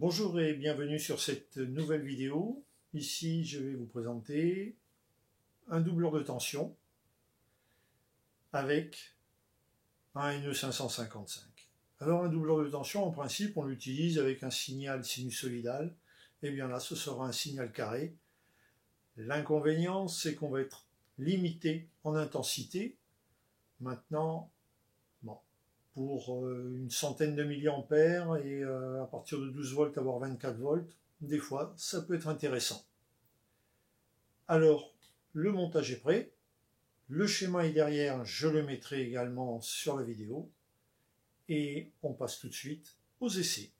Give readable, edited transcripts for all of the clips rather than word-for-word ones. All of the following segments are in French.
Bonjour et bienvenue sur cette nouvelle vidéo. Ici, je vais vous présenter un doubleur de tension avec un NE555. Alors, un doubleur de tension, en principe, on l'utilise avec un signal sinusoïdal. Et bien là, ce sera un signal carré. L'inconvénient, c'est qu'on va être limité en intensité. Maintenant, pour une centaine de milliampères et à partir de 12 volts avoir 24 volts, des fois ça peut être intéressant. Alors le montage est prêt, le schéma est derrière, je le mettrai également sur la vidéo et on passe tout de suite aux essais.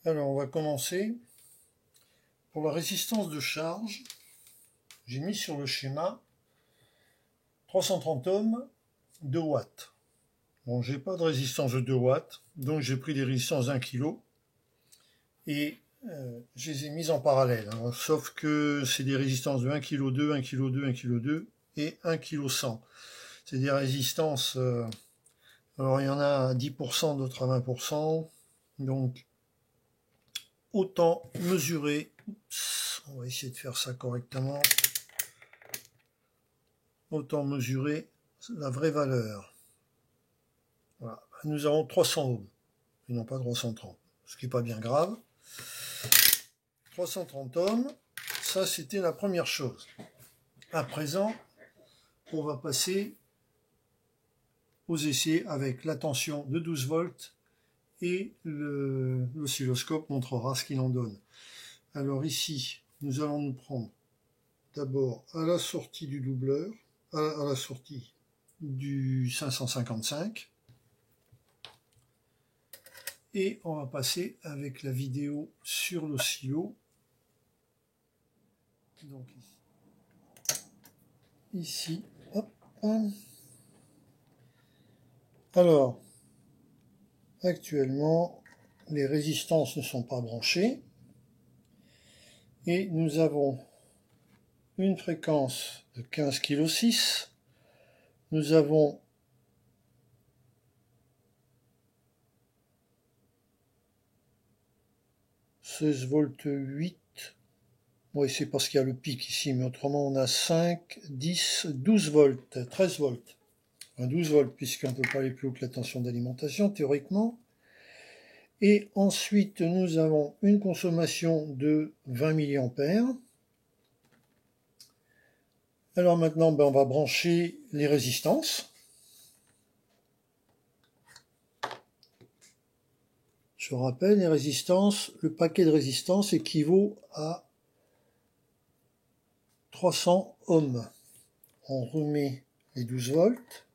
Alors on va commencer. Pour la résistance de charge, j'ai mis sur le schéma 330 ohms, 2 watts. Bon, j'ai pas de résistance de 2 watts, donc j'ai pris des résistances d'1 kg et je les ai mises en parallèle. Alors, sauf que c'est des résistances de 1 kg 2, 1 kg 2, 1 kg 2 et 1 kg 100. C'est des résistances, alors il y en a à 10%, d'autres à 20%, donc autant mesurer, on va essayer de faire ça correctement, autant mesurer la vraie valeur. Voilà. Nous avons 300 ohms, et non pas 330, ce qui n'est pas bien grave. 330 ohms, ça c'était la première chose. À présent, on va passer aux essais avec la tension de 12 volts et l'oscilloscope montrera ce qu'il en donne. Alors ici, nous allons nous prendre d'abord à la sortie du doubleur, à la sortie du 555, et on va passer avec la vidéo sur l'oscillo. Donc ici, hop. Alors, actuellement, les résistances ne sont pas branchées et nous avons une fréquence de 15 kg 6. Nous avons « 16 volts 8. Oui, c'est parce qu'il y a le pic ici, mais autrement on a 5, 10, 12 volts, 13 volts. Enfin 12 volts, puisqu'on ne peut pas aller plus haut que la tension d'alimentation, théoriquement. Et ensuite, nous avons une consommation de 20 mA. Alors maintenant, on va brancher les résistances. Je rappelle, les résistances, le paquet de résistances équivaut à 300 ohms. On remet les 12 volts.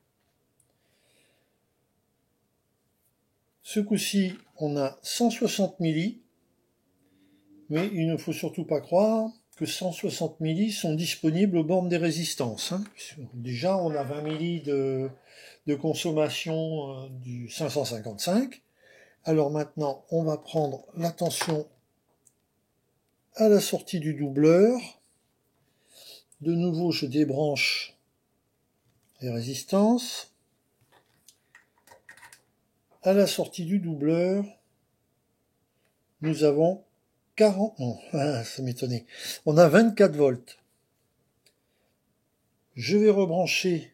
Ce coup-ci, on a 160 milli, mais il ne faut surtout pas croire que 160 milli sont disponibles aux bornes des résistances. Déjà, on a 20 milli de consommation du 555. Alors maintenant, on va prendre la tension à la sortie du doubleur. De nouveau, je débranche les résistances. À la sortie du doubleur, nous avons 40... Non, ça m'étonnait. On a 24 volts. Je vais rebrancher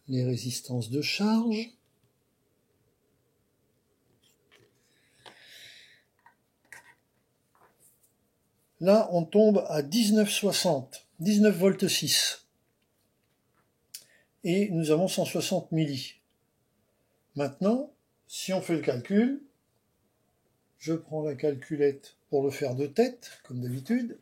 les résistances de charge. Là, on tombe à 19,60, 19 volts 6. Et nous avons 160 milli. Maintenant, si on fait le calcul, je prends la calculette pour le faire de tête, comme d'habitude.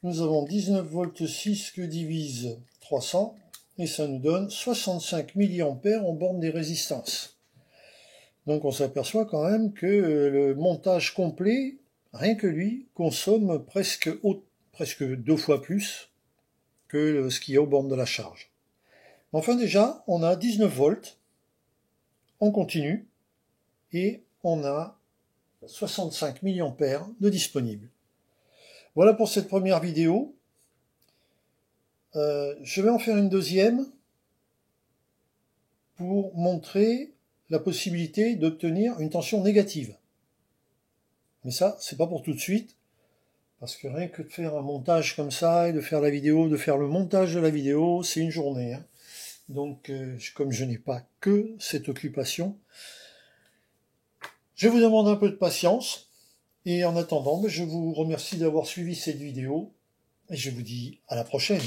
Nous avons 19 volts 6 que divise 300, et ça nous donne 65 mA en borne des résistances. Donc on s'aperçoit quand même que le montage complet, rien que lui, consomme presque 2 fois plus que ce qu'il y a aux bornes de la charge. Enfin déjà, on a 19 volts en continu et on a 65 mA de disponible. Voilà pour cette première vidéo. Je vais en faire une deuxième pour montrer la possibilité d'obtenir une tension négative. Mais ça, c'est pas pour tout de suite, parce que rien que de faire un montage comme ça et de faire la vidéo, de faire le montage de la vidéo, c'est une journée. Hein. Donc, comme je n'ai pas que cette occupation, je vous demande un peu de patience. Et en attendant, je vous remercie d'avoir suivi cette vidéo et je vous dis à la prochaine.